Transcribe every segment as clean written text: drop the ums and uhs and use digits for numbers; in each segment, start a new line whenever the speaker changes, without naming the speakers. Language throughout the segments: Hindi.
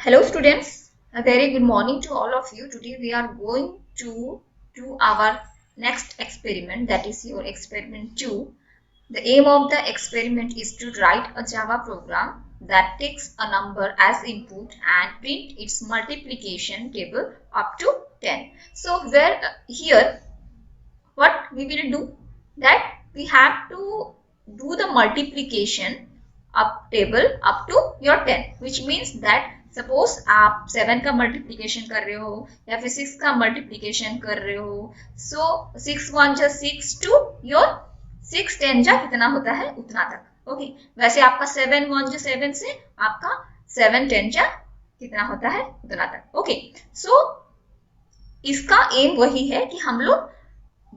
Hello students, a very good morning to all of you. Today we are going to do our next experiment, that is your experiment 2. The aim of the experiment is to write a Java program that takes a number as input and print its multiplication table up to 10. So here what we will do, that we have to do the multiplication up table up to your 10, which means that suppose आप 7 का मल्टीप्लीकेशन कर रहे हो या फिर 6 का मल्टीप्लीकेशन कर रहे हो, सो 6 1 जा 6 टू योर 6 10 जा कितना होता है उतना तक। ओके, वैसे आपका 7 1 जा 7 से आपका 7 10 जा कितना होता है उतना तक। ओके, सो इसका एम वही है कि हम लोग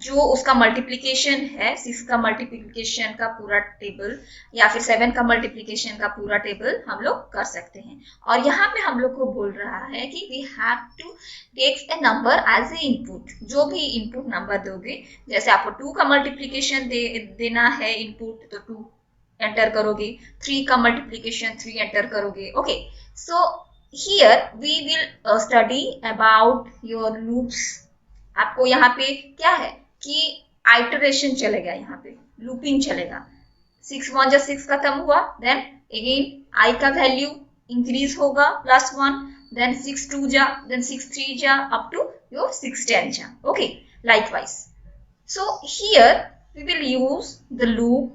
जो उसका मल्टीप्लिकेशन है 6 का मल्टीप्लिकेशन का पूरा टेबल या फिर 7 का मल्टीप्लिकेशन का पूरा टेबल हम लोग कर सकते हैं। और यहाँ पे हम लोग को बोल रहा है कि we have to take a number as a input. जो भी इनपुट नंबर दोगे, जैसे आपको 2 का मल्टीप्लिकेशन देना है इनपुट तो 2 एंटर करोगे, 3 का मल्टीप्लिकेशन 3 एंटर करोगे। Okay, so here we will study about your loops. आपको यहाँ पे क्या है कि आइटरेशन चलेगा, यहाँ पे लूपिंग चलेगा। 6 1 जा 6 खत्म हुआ, देन अगेन आई का वैल्यू इंक्रीज होगा +1, देन 6 2 जा, देन 6 3 जा अप टू योर 6 10 जा। Okay, likewise so here we will use the loop.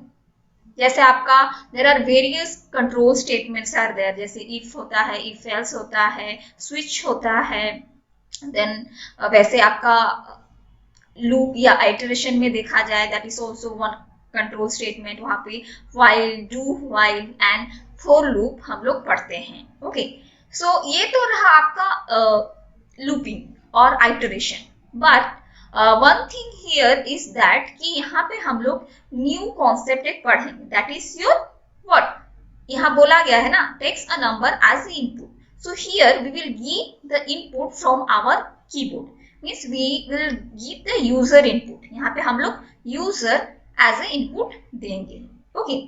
जैसे आपका there are various control statements are there, जैसे इफ होता है, इफ एल्स होता है, स्विच होता है। देन वैसे आपका लूप या आइटरेशन में देखा जाए that is also one control statement. वहां पे while, do while and for loop हम लोग पढ़ते हैं। ओके, सो ये तो रहा आपका लूपिंग और iteration. But one thing here is that कि यहाँ पे हम लोग न्यू कॉन्सेप्ट एक पढ़ेंगे, दैट इज योर व्हाट। यहाँ बोला गया है ना, takes a number as a input. So here we will give the input from our keyboard, means we will give the user input. यहाँ पे हम लोग user as a input देंगे। Okay,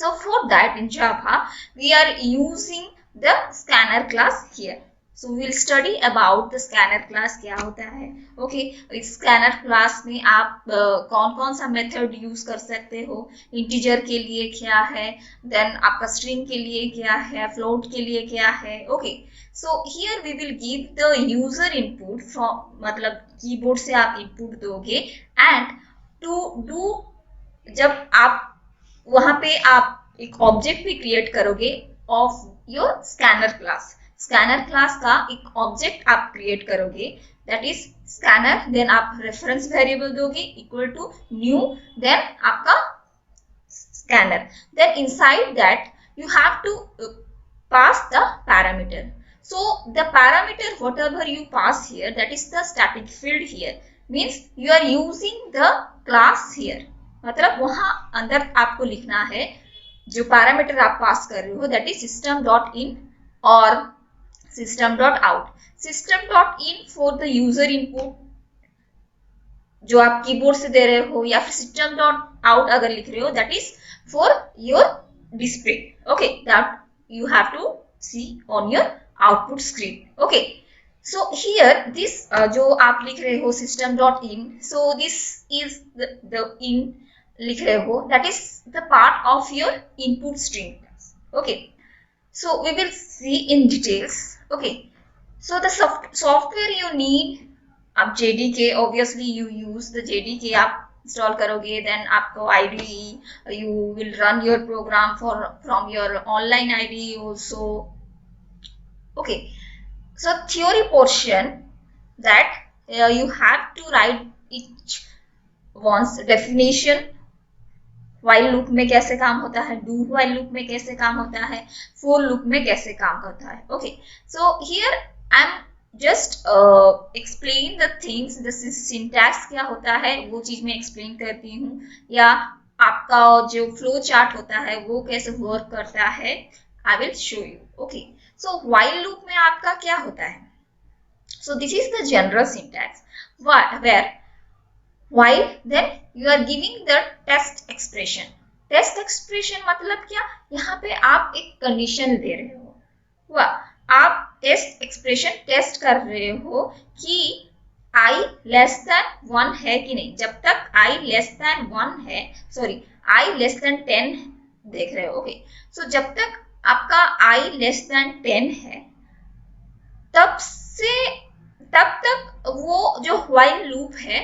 so for that in Java we are using the scanner class here. So we will study about the scanner class क्या होता है। Okay, इस scanner class में आप कौन कौन सा मेथड यूज कर सकते हो। इंटीजर के लिए क्या है, देन आपका स्ट्रिंग के लिए क्या है, फ्लोट के लिए क्या है। Okay, so here we will give the user input from, मतलब कीबोर्ड से आप इनपुट दोगे एंड टू डू, जब आप वहां पे आप एक ऑब्जेक्ट भी क्रिएट करोगे of your scanner class. Scanner class का एक ऑब्जेक्ट आप क्रिएट करोगे दैट इज स्कैनर, देन आप रेफरेंस वेरिएबल दोगे इक्वल टू न्यू, देन आपका scanner, then inside that you have to pass the parameter. So the parameter whatever you pass here, that is the static field here, means you are using the class here। मतलब वहां अंदर आपको लिखना है जो पैरामीटर आप पास कर रहे हो, दैट इज system.in और system.out। system.in for the user input जो आप कीबोर्ड से दे रहे हो, या फिर system.out अगर लिख रहे हो that is for your display। Okay, that you have to see on your output screen। Okay, so here this जो आप लिख रहे हो system.in, so this is the in लिख रहे हो, that is the part of your input string class। Okay, so we will see in details। Okay, so the software you need, आप JDK obviously you use the JDK आप इंस्टॉल करोगे, देन आपको IDE you will run your program from your online IDE also। Okay, so theory portion that you have to write each one's definition। while loop में कैसे काम होता है, do while loop में कैसे काम होता है, for loop में कैसे काम होता है। Okay, so here I am just explain the things, the syntax क्या होता है वो चीज मैं explain करती हूँ, या आपका जो flow chart होता है वो कैसे work करता है I will show you। Okay, so while loop में आपका क्या होता है, so this is the general syntax where while then you are giving the test expression। Test expression मतलब क्या, यहाँ पे आप एक कंडीशन दे रहे हो, आप टेस्ट एक्सप्रेशन टेस्ट कर रहे हो कि i लेस देन 1 है कि नहीं। जब तक i लेस देन 1 है, सॉरी i लेस देन 10 देख रहे हो, ओके। सो जब तक आपका i लेस देन 10 है, तब तक वो जो व्हाइल लूप है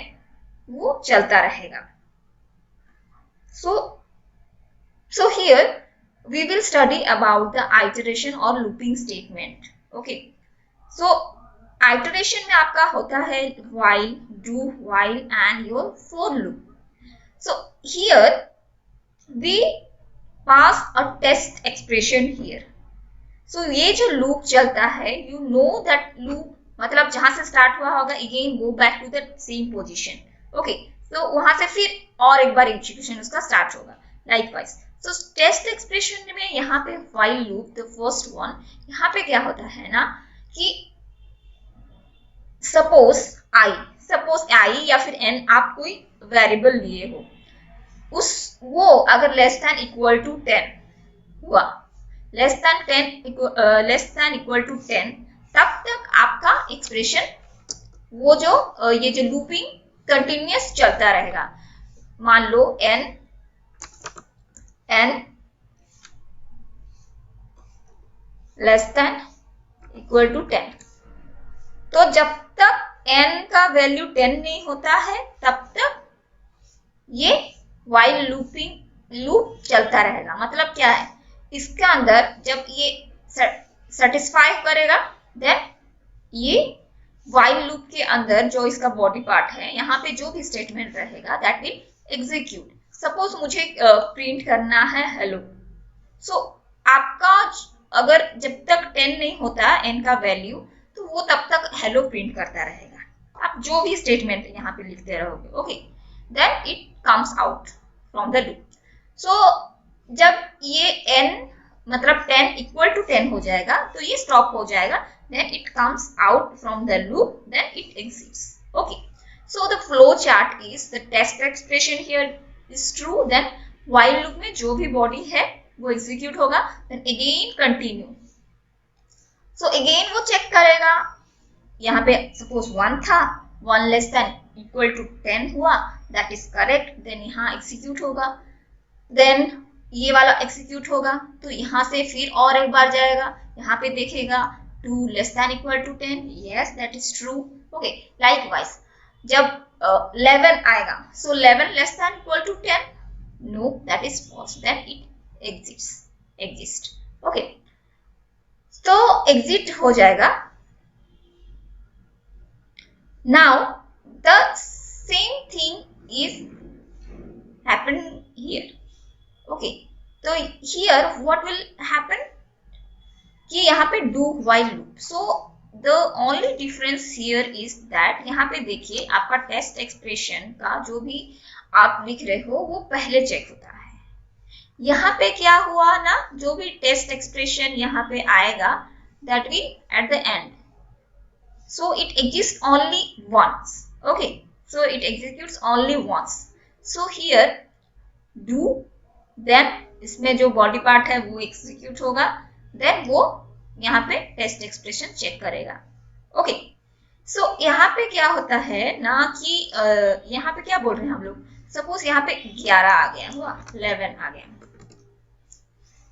वो चलता रहेगा। So here we will study about the iteration or looping statement. Okay. So iteration में आपका होता है while, do, while and your for loop. So here we pass a test expression here. So ये जो loop चलता है, you know that loop मतलब जहां से स्टार्ट हुआ होगा again go back to the same position. Okay. So वहां से फिर और एक बार एग्जीक्यूशन उसका स्टार्ट होगा likewise. So टेस्ट एक्सप्रेशन में यहाँ पे while loop the first one, यहाँ पे क्या होता है ना कि सपोज i या फिर n आप कोई वेरिएबल लिए हो, वो अगर लेस देन इक्वल टू 10 हुआ, लेस देन इक्वल टू 10, तब तक आपका एक्सप्रेशन वो जो ये जो लूपिंग कंटिन्यूअस चलता रहेगा। मान लो n less than equal to 10, तो जब तक n का वैल्यू 10 नहीं होता है तब तक ये while लूप चलता रहेगा। मतलब क्या है, इसका अंदर जब ये सेटिस्फाई करेगा देन ये while लूप के अंदर जो इसका बॉडी पार्ट है, यहाँ पे जो भी स्टेटमेंट रहेगा दैट विल एग्जीक्यूट। सपोज मुझे प्रिंट करना है हेलो, सो आपका अगर जब तक 10 नहीं होता n का वैल्यू, तो वो तब तक हेलो प्रिंट करता रहेगा। आप जो भी स्टेटमेंट यहाँ पे लिखते रहोगे, okay, then it comes out from the loop. So जब ये n मतलब 10 इक्वल टू 10 हो जाएगा तो ये स्टॉप हो जाएगा, then it comes out from the loop, then it exits. Okay, so the flow chart is the test expression here is true, then while loop में जो भी body है वो execute होगा, then again continue. So again वो check करेगा, यहाँ पे suppose 1 था, 1 less than equal to 10 हुआ, that is correct, then यहाँ execute होगा, then ये वाला execute होगा, तो यहाँ से फिर और एक बार जाएगा, यहाँ पे देखेगा 2 less than equal to 10, yes that is true. Okay, likewise जब 11 आएगा, so 11 less than equal to 10, no that is false, then it exist. Okay, तो exit हो जाएगा। Now the same thing is happen here. Okay, तो here what will happen कि यहाँ पे do while loop. So the only difference here is that यहाँ पे देखिए आपका टेस्ट एक्सप्रेशन का जो भी आप लिख रहे हो वो पहले चेक होता है। यहाँ पे क्या हुआ ना, जो भी टेस्ट एक्सप्रेशन यहाँ पे आएगा that will at the end. So it exists only once. Okay, so it executes only once. So here do, then इसमें जो बॉडी पार्ट है वो एग्जीक्यूट होगा, देन वो यहाँ पे टेस्ट एक्सप्रेशन चेक करेगा। ओके, सो यहाँ पे क्या होता है ना कि यहाँ पे क्या बोल रहे हैं हम लोग, सपोज यहाँ पे 11 आ गया हुआ, 11 आ गया,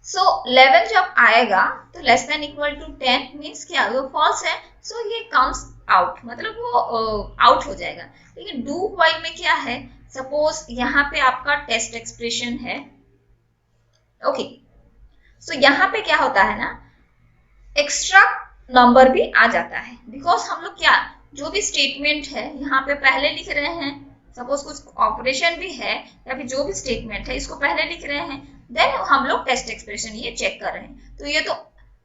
सो 11 जब आएगा तो less than equal to 10 means क्या, वो फॉल्स है, सो ये कम्स आउट, मतलब वो आउट हो जाएगा। लेकिन डू व्हाइल में क्या है, सपोज यहाँ पे आपका टेस्ट एक्सप्रेशन है, ओके, सो यहाँ पे क्या होता है ना, एक्स्ट्रा नंबर भी आ जाता है, बिकॉज हम लोग क्या, जो भी स्टेटमेंट है यहाँ पे पहले लिख रहे हैं, सपोज कुछ ऑपरेशन भी है या फिर जो भी स्टेटमेंट है इसको पहले लिख रहे हैं, देन हम लोग टेस्ट एक्सप्रेशन ये चेक कर रहे हैं, तो ये तो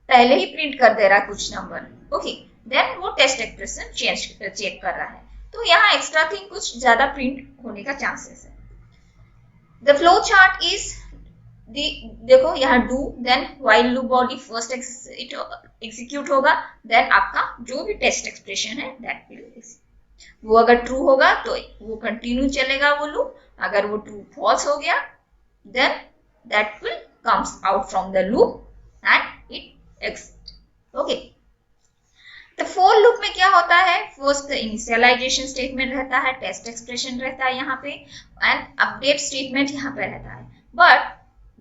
पहले ही प्रिंट कर दे रहा है कुछ नंबर, ओके, देन वो टेस्ट एक्सप्रेशन चेक कर रहा है, तो यहाँ एक्स्ट्रा थिंग कुछ ज्यादा प्रिंट होने का चांसेस है। द फ्लो चार्ट इज देखो यहाँ do, then while loop body first execute होगा, देन आपका जो भी टेस्ट एक्सप्रेशन है दैट विल, वो अगर ट्रू होगा तो वो कंटिन्यू चलेगा वो लूप, अगर वो ट्रू फॉल्स हो गया then that will comes out from the loop and it exit. Okay, तो फॉर लूप में क्या होता है, फर्स्ट इनिशियलाइजेशन स्टेटमेंट रहता है, टेस्ट एक्सप्रेशन रहता है यहाँ पे, एंड अपडेट स्टेटमेंट यहाँ पे रहता है. But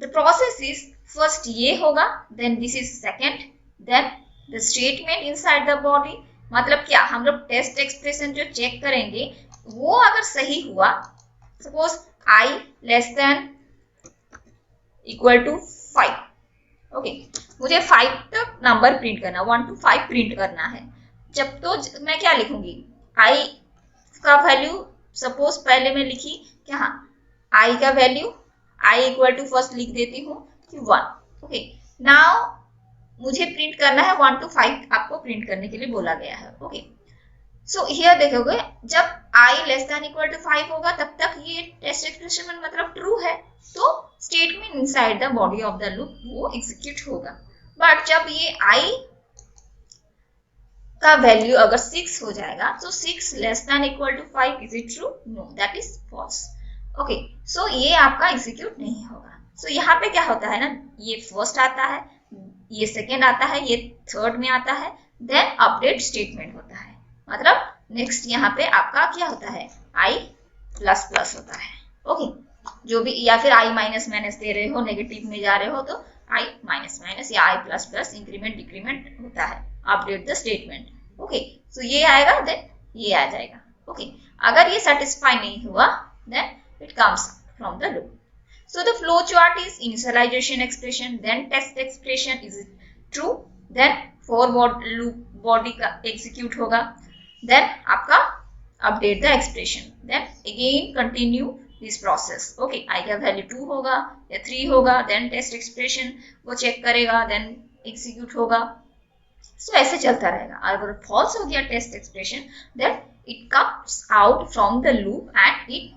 the process is first ये होगा, then this is second, then the statement inside the body. मतलब क्या, हम लोग टेस्ट एक्सप्रेशन जो चेक करेंगे वो अगर सही हुआ, suppose i less than equal to 5, okay, मुझे 5 तक नंबर प्रिंट करना, 1 to 5 प्रिंट करना है. जब तो मैं क्या लिखूंगी, i का वैल्यू सपोज पहले मैं लिखी क्या, i का value i equal to first लिख देती हूँ कि 1. ओके, नाउ मुझे प्रिंट करना है 1 to 5, आपको प्रिंट करने के लिए बोला गया है. ओके, सो हियर देखोगे जब i less than equal to 5 होगा तब तक ये टेस्ट एक्सप्रेशन में मतलब ट्रू है, तो statement inside the body of the loop वो एग्जीक्यूट होगा. बट जब ये i का वैल्यू अगर 6 हो जाएगा, तो 6 less than equal to 5, is it true? No, that is false. Okay, so ये आपका एग्जीक्यूट नहीं होगा. सो यहाँ पे क्या होता है ना, ये फर्स्ट आता है, ये सेकेंड आता है, ये थर्ड में आता है, देन अपडेट स्टेटमेंट होता है. मतलब नेक्स्ट यहाँ पे आपका क्या होता है, i प्लस प्लस होता है. ओके, जो भी, या फिर i माइनस माइनस दे रहे हो, नेगेटिव में जा रहे हो तो i माइनस माइनस या i plus plus, increment decrement होता है, update the statement. Okay, so ये आएगा, देन ये आ जाएगा. ओके, अगर ये सेटिस्फाई नहीं हुआ, then it comes from the loop. So the flow chart is initialization expression, then test expression is true, then for loop body का execute होगा, then आपका update the expression, then again continue this process. Okay, i का value 2 होगा या 3 होगा, then test expression वो check करेगा, then execute होगा. So ऐसे चलता रहेगा. अगर false हो गया test expression, then it comes out from the loop and it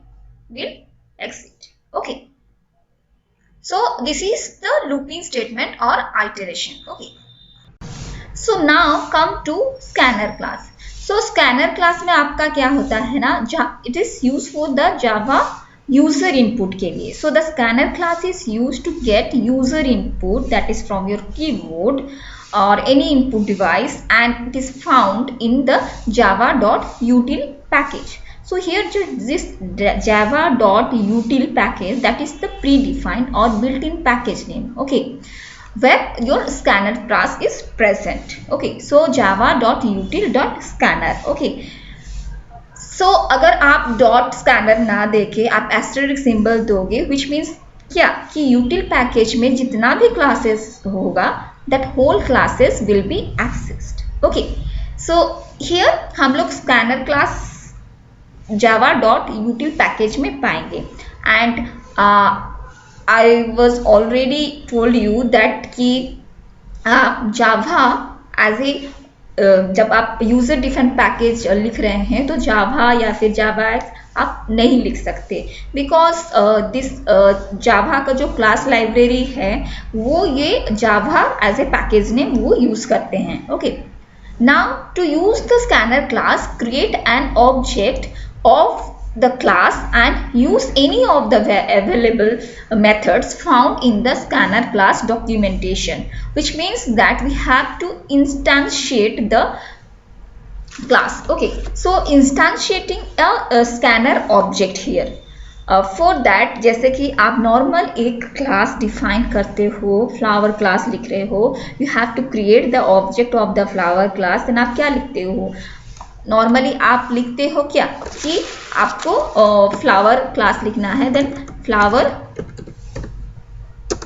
will exit. Okay. So this is the looping statement or iteration. Okay. So now come to scanner class. So scanner class में आपका क्या होता है ना, it is used for the Java user input के लिए. So the scanner class is used to get user input, that is from your keyboard or any input device, and it is found in the java.util package. So here this java.util package, that is the predefined or built-in package name. Okay, where your scanner class is present. Okay, so java.util.scanner. Okay, so अगर आप डॉट स्कैनर ना देके आप एस्टेरिस्क सिंबल दोगे, which means क्या कि util package में जितना भी क्लासेस होगा, that whole classes will be accessed. Okay, so here हम लोग स्कैनर क्लास java.util पैकेज में पाएंगे. And I was already told you that कि जावा एज ए जब आप यूजर डिफाइंड पैकेज लिख रहे हैं तो जावा या फिर जावा आप नहीं लिख सकते, बिकॉज दिस जावा का जो क्लास लाइब्रेरी है वो ये Java as a package name वो यूज करते हैं. Okay, now to use the scanner class, create an object of the class and use any of the available methods found in the scanner class documentation, which means that we have to instantiate the class. Okay, so instantiating a scanner object here. For that, जैसे कि आप नॉर्मल एक क्लास डिफाइन करते हो, फ्लावर क्लास लिख रहे हो, you have to create the object of the flower class. then आप क्या लिखते हो, नॉर्मली आप लिखते हो क्या कि आपको फ्लावर क्लास लिखना है, then flower,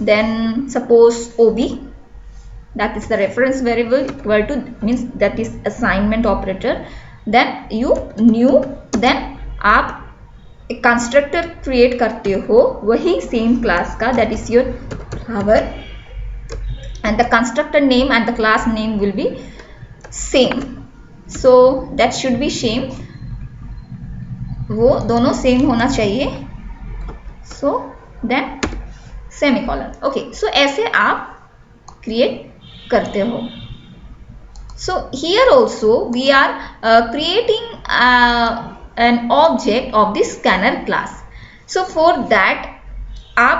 then suppose OB, that is the reference variable, equal to means that is assignment operator, then you new, देन आप एक कंस्ट्रक्टर क्रिएट करते हो वही सेम क्लास का, that is your flower, and the constructor name and the class name will be same. So that should be same, वो दोनों सेम होना चाहिए. So then semicolon. Okay, so ऐसे आप क्रिएट करते हो. So here also we are creating an object of this scanner class. So for that आप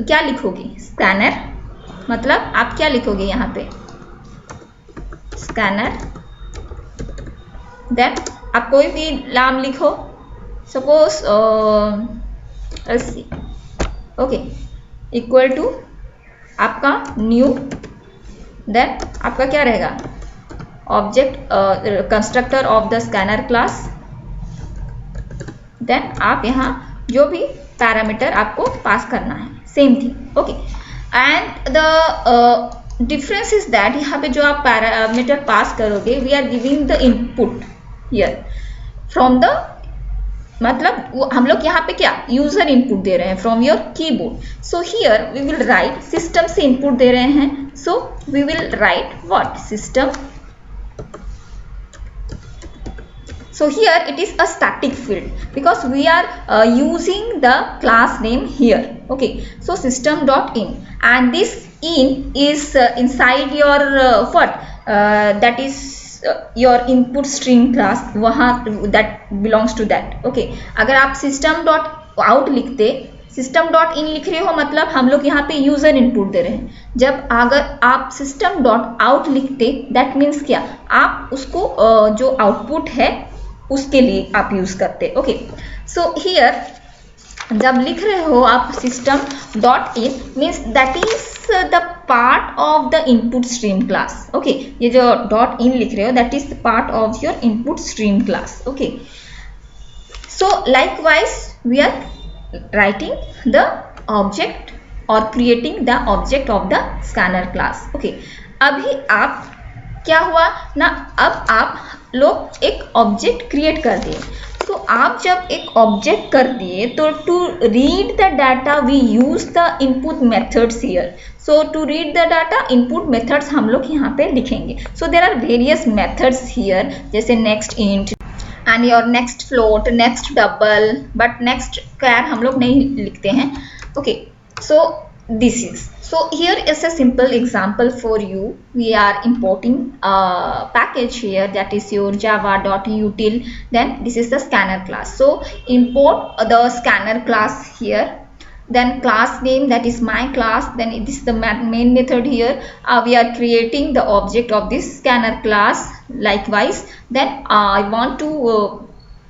क्या लिखोगे, स्कैनर, मतलब आप क्या लिखोगे यहाँ पे, स्कैनर देन आप कोई भी नाम लिखो, सपोज ओके, इक्वल टू आपका न्यू, देन आपका क्या रहेगा, object constructor of the scanner class, then आप यहाँ जो भी पैरामीटर आपको पास करना है, same thing. Okay, and the difference is that यहाँ पे जो आप पैरामीटर पास करोगे, we are giving the input here from the, मतलब हम लोग यहाँ पे क्या यूजर इनपुट दे रहे हैं from your keyboard. So here we will write, system से इनपुट दे रहे हैं, so we will write what, system. So here it is a static field because we are using the class name here. Okay, so system.in, and this in is inside your what that is your input string class, वहाँ that belongs to that. Okay, अगर आप system.out लिखते, system.in लिख रहे हो, मतलब हम लोग यहाँ पे यूजर इनपुट दे रहे हैं। जब अगर आप system.out लिखते, that means क्या, आप उसको जो आउटपुट है उसके लिए आप यूज करते। ओके, सो हियर जब लिख रहे हो आप system dot in, means that is the part of the input stream class. Okay, ये जो डॉट इन लिख रहे हो that is the part of your input stream class. Okay, so likewise we are writing the object और creating the object of the scanner class. Okay, अभी आप क्या हुआ ना, अब आप लोग एक ऑब्जेक्ट क्रिएट कर दिए। तो आप जब एक ऑब्जेक्ट कर दिए, तो to read the data we use the input methods here. So to read the data, input methods हम लोग यहाँ पे लिखेंगे। So there are various methods here, जैसे next int and your next float, next double, but next char हम लोग नहीं लिखते हैं। Okay, so this is, so here is a simple example for you. We are importing a package here, that is your java.util, then this is the scanner class. So import the scanner class here, then class name, that is my class, then this is the main method here. We are creating the object of this scanner class. Likewise, then I want to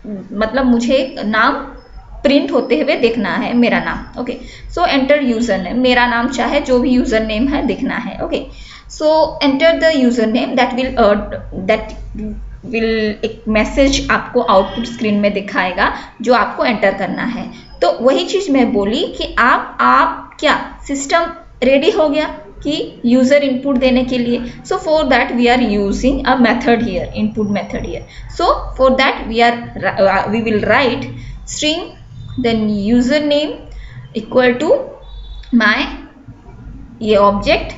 मतलब मुझे नाम प्रिंट होते हुए देखना है, मेरा नाम। ओके, सो एंटर यूजर नेम, मेरा नाम चाहे जो भी यूजर नेम है दिखना है। Okay, so enter the user name, that will एक मैसेज आपको आउटपुट स्क्रीन में दिखाएगा जो आपको एंटर करना है। तो वही चीज मैं बोली कि आप क्या सिस्टम रेडी हो गया कि यूजर इनपुट देने के लिए। So for that we are using a method here, input method here. So for that we will write string then username equal to my, ये ऑब्जेक्ट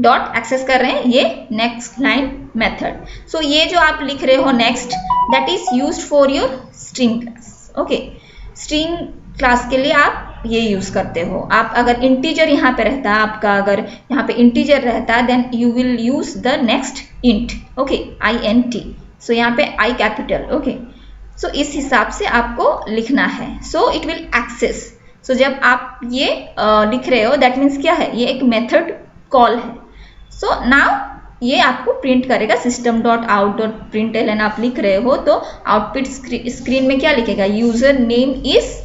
डॉट एक्सेस कर रहे हैं, ये नेक्स्ट लाइन मेथड। सो ये जो आप लिख रहे हो next, that is used for your string class. Okay, string class के लिए आप ये यूज करते हो। आप अगर इंटीजर यहाँ पे रहता है, आपका अगर यहाँ पे इंटीजर रहता है, then you will use the next int. Okay, INT, so यहाँ पे I कैपिटल। ओके, सो इस हिसाब से आपको लिखना है। सो इट विल एक्सेस, सो जब आप ये लिख रहे हो, दैट मीन्स क्या है, ये एक मेथड कॉल है। सो नाउ ये आपको प्रिंट करेगा, system.out.println आप लिख रहे हो तो आउटपुट स्क्रीन में क्या लिखेगा, यूजर नेम इज,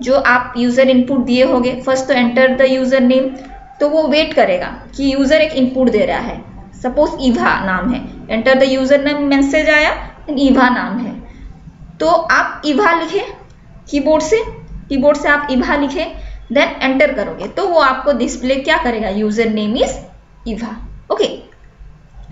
जो आप यूजर इनपुट दिए होगे। फर्स्ट तो एंटर द यूजर नेम, तो वो वेट करेगा कि यूजर एक इनपुट दे रहा है, सपोज ईवा नाम है, enter the user name message आया, ईवा नाम है, तो आप ईवा लिखे कीबोर्ड से आप ईवा लिखे, देन एंटर करोगे तो वो आपको डिस्प्ले क्या करेगा, user name is Eva. Okay,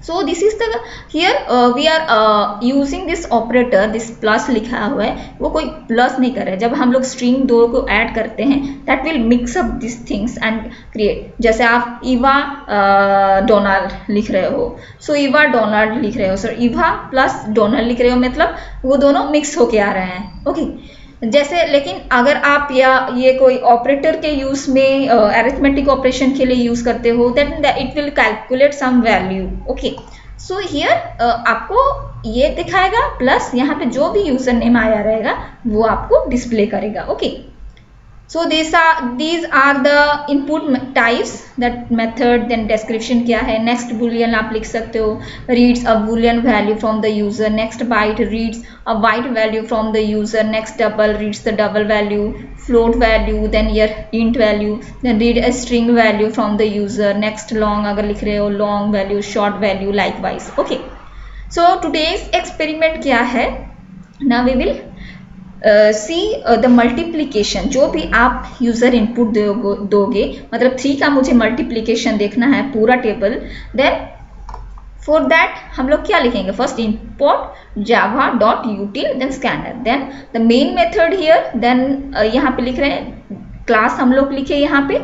so this is the here we are using this operator, this plus लिखा हुआ है, वो कोई प्लस नहीं कर रहा है। जब हम लोग स्ट्रिंग दो को ऐड करते हैं, that will mix up this things and create. जैसे आप ईवा डोनाल्ड लिख रहे हो, सो ईवा डोनाल्ड लिख रहे हो, सर ईवा प्लस डोनाल्ड लिख रहे हो, मतलब वो दोनों मिक्स होके आ रहे हैं। ओके, जैसे लेकिन अगर आप या ये कोई ऑपरेटर के यूज में अरिथमेटिक ऑपरेशन के लिए यूज करते हो, then it will calculate some value. Okay, so here आपको ये दिखाएगा, प्लस यहाँ पे जो भी यूजर नेम आया रहेगा वो आपको डिस्प्ले करेगा। Okay, So these are the input types, that method, then description क्या है. Next boolean आप लिख सकते हो, reads a boolean value from the user. Next byte reads a byte value from the user. Next double reads the double value. Float value, then here int value, then read a string value from the user. Next long अगर लिख रहे हो, long value, short value, likewise. Okay. So today's experiment क्या है? Now we will see the multiplication. जो भी आप यूज़र इनपुट दोगे, मतलब 3 का मुझे मल्टीप्लीकेशन देखना है पूरा टेबल. देन फॉर दैट हम लोग क्या लिखेंगे? First import Java dot util, then scanner, then the main method here. Then यहाँ पे लिख रहे हैं क्लास, हम लोग लिखे यहाँ पे.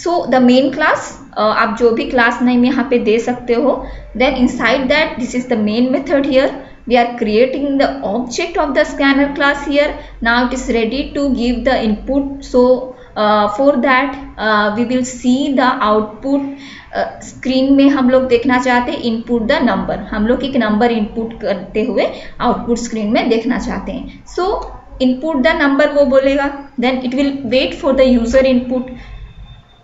सो द मेन क्लास, आप जो भी क्लास नेम यहाँ पे दे सकते हो. Then inside that this is the main method here. We are creating the object of the scanner class here. Now it is ready to give the input. So for that we will see the output. Screen में हम लोग देखना चाहते हैं इनपुट द नंबर. हम लोग एक नंबर इनपुट करते हुए आउटपुट स्क्रीन में देखना चाहते हैं. सो इनपुट द नंबर वो बोलेगा. Then it will wait for the user input.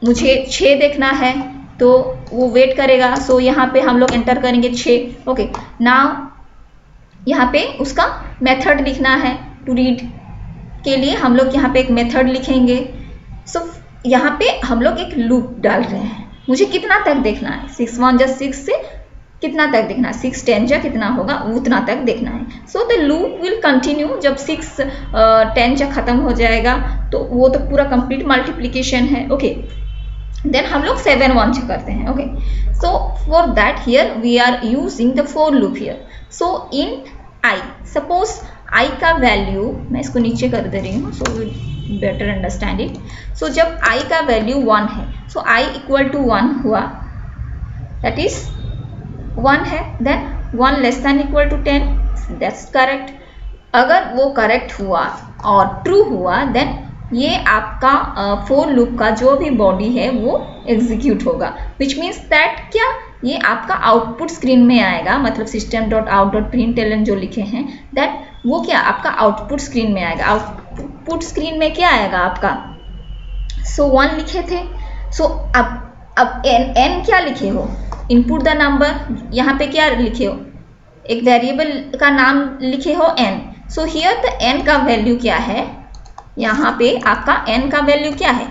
मुझे 6 देखना है तो वो वेट करेगा. सो यहाँ पे हम लोग एंटर करेंगे 6. ओके. नाउ यहाँ पे उसका मेथड लिखना है. टू रीड के लिए हम लोग यहाँ पे एक मेथड लिखेंगे. सो यहाँ पे हम लोग एक लूप डाल रहे हैं. मुझे कितना तक देखना है? 6 1 जा 6 से कितना तक देखना है? 6 10 जा कितना होगा उतना तक देखना है. So the loop will continue. जब 6 10 जा खत्म हो जाएगा तो वो तो पूरा कंप्लीट मल्टीप्लीकेशन है. ओके. देन हम लोग 7 1 करते हैं. Okay. So for that here we are using the for loop here. So in i, suppose i का वैल्यू, मैं इसको नीचे कर दे रही हूँ so better understand it. So जब i का वैल्यू 1 है, सो i इक्वल टू 1 हुआ, दैट इज 1 है. Then 1 less than equal to 10, that's correct. अगर वो करेक्ट हुआ और ट्रू हुआ, देन ये आपका फॉर लूप का जो भी बॉडी है वो एग्जीक्यूट होगा. विच मीन्स दैट क्या, ये आपका आउटपुट स्क्रीन में आएगा. मतलब system.out.println जो लिखे हैं, दैट वो क्या आपका आउटपुट स्क्रीन में आएगा. आउटपुट स्क्रीन में क्या आएगा आपका? सो 1 लिखे थे. सो अब n क्या लिखे हो? Input the number. यहाँ पे क्या लिखे हो? एक वेरिएबल का नाम लिखे हो n. So here the n का वैल्यू क्या है? यहाँ पे आपका n का वैल्यू क्या है?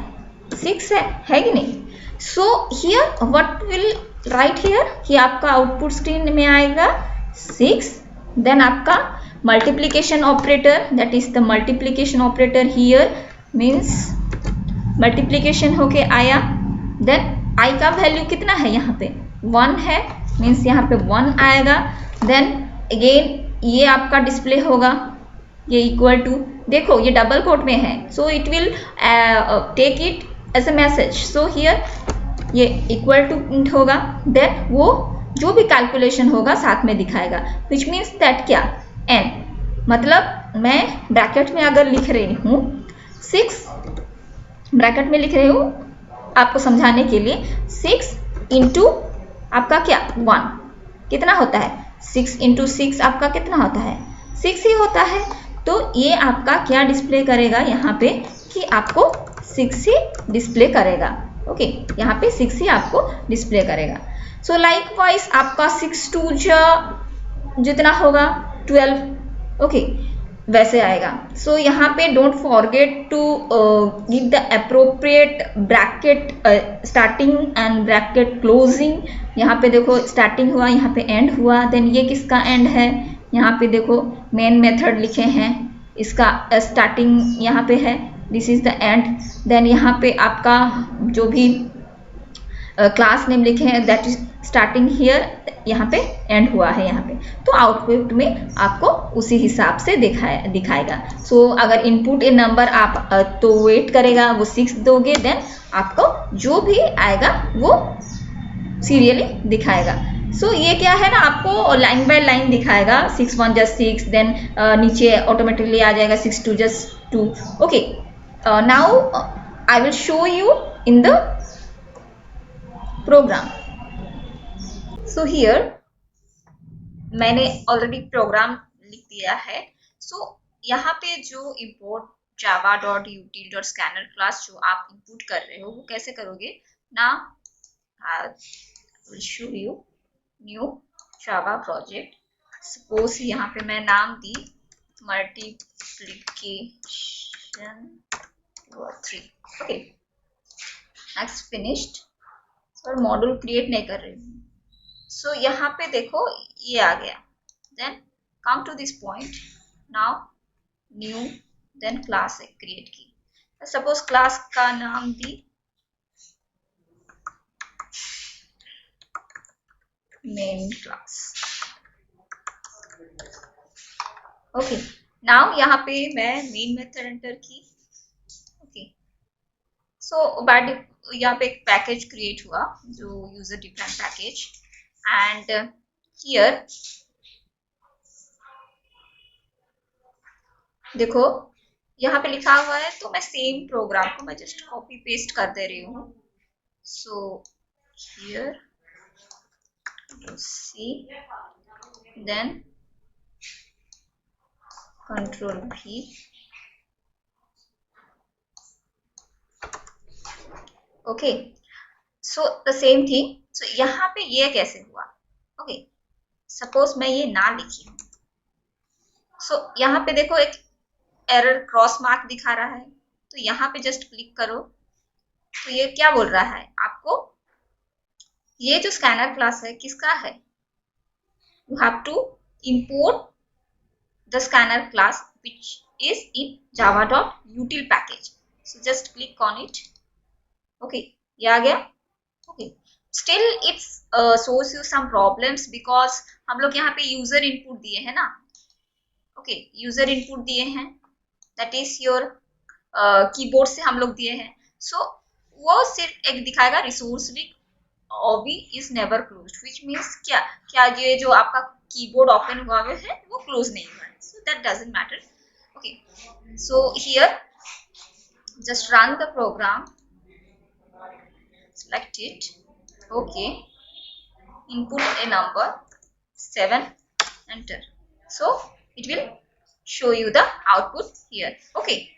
6 है कि नहीं? So here what will write here कि आपका आउटपुट स्क्रीन में आएगा 6. देन आपका multiplication operator, that is the multiplication operator here means multiplication होके आया. देन i का वैल्यू कितना है? यहाँ पे 1 है, मीन्स यहाँ पे 1 आएगा. देन अगेन ये आपका डिस्प्ले होगा, ये इक्वल टू, देखो ये डबल कोट में है. So it will take it as a message. So here ये इक्वल टू होगा. देन वो जो भी कैलकुलेशन होगा साथ में दिखाएगा. विच मीन्स दैट क्या, n, मतलब मैं ब्रैकेट में अगर लिख रही हूँ 6, ब्रैकेट में लिख रही हूँ आपको समझाने के लिए, 6 इंटू आपका क्या 1 कितना होता है? 6 इंटू 6 आपका कितना होता है? 6 ही होता है. तो ये आपका क्या डिस्प्ले करेगा यहाँ पे कि आपको 6 ही डिस्प्ले करेगा. ओके. यहाँ पे 6 ही आपको डिस्प्ले करेगा. सो लाइक वाइज आपका 6 2 जितना होगा 12. ओके. वैसे आएगा. सो यहाँ पे don't forget to give the appropriate bracket starting and bracket closing. यहाँ पे देखो स्टार्टिंग हुआ, यहाँ पे एंड हुआ. देन ये किसका एंड है? यहाँ पे देखो मेन मेथड लिखे हैं, इसका स्टार्टिंग यहाँ पे है, this is the end. Then यहाँ पे आपका जो भी क्लास नेम लिखे हैं दैट इज स्टार्टिंग हियर, यहाँ पे एंड हुआ है यहाँ पे. तो आउटपुट में आपको उसी हिसाब से दिखाएगा. सो अगर इनपुट ए नंबर आप तो वेट करेगा, वो 6 दोगे, देन आपको जो भी आएगा वो सीरियली दिखाएगा. सो ये क्या है ना, आपको लाइन बाय लाइन दिखाएगा. 6 1 जा 6, देन नीचे ऑटोमेटिकली आ जाएगा 6 2 जा 2. Okay. Now I will show you in the program. So here मैंने ऑलरेडी प्रोग्राम लिख दिया है. सो यहाँ पे जो इम्पोर्ट java.util.scanner क्लास जो आप इनपुट कर रहे हो वो कैसे करोगे ना। will show you new java project. Suppose यहाँ पे मैं नाम दी multiplication 3. ओके नेक्स्ट फिनिश्ड और मॉड्यूल क्रिएट नहीं कर रही हूँ। सो यहाँ पे देखो ये आ गया। Then come to this point now new then class create की। सपोज क्लास का नाम the main class. Okay now यहाँ पे मैं मेन मेथड एंटर की। ओके सो बाद यहाँ पे एक पैकेज क्रिएट हुआ जो user defined package and here देखो यहाँ पे लिखा हुआ है तो मैं सेम प्रोग्राम को मैं जस्ट कॉपी पेस्ट कर दे रही हूँ। So here see then control V okay so the same thing. So यहाँ पे ये कैसे हुआ। ओके सपोज मैं ये ना लिखी हूँ। सो यहाँ पे देखो एक एरर क्रॉस मार्क दिखा रहा है तो यहाँ पे जस्ट क्लिक करो तो ये क्या बोल रहा है आपको ये जो स्कैनर क्लास है किसका है। You have to import the scanner class which is in java.util package. So just click on it. Okay ये आ गया। Okay still it shows you some problems because हम लोग यहाँ पे यूजर इनपुट दिए हैं ना। ओके यूजर इनपुट दिए हैं that is your कीबोर्ड से हम लोग दिए हैं। So वो सिर्फ एक दिखाएगा resource weak OB is never closed which means क्या ये जो आपका कीबोर्ड ओपन हुआ है वो क्लोज नहीं हुआ है। So that doesn't matter. Okay so here just run the program, select it. Okay input a number 7 enter. So it will show you the output here. Okay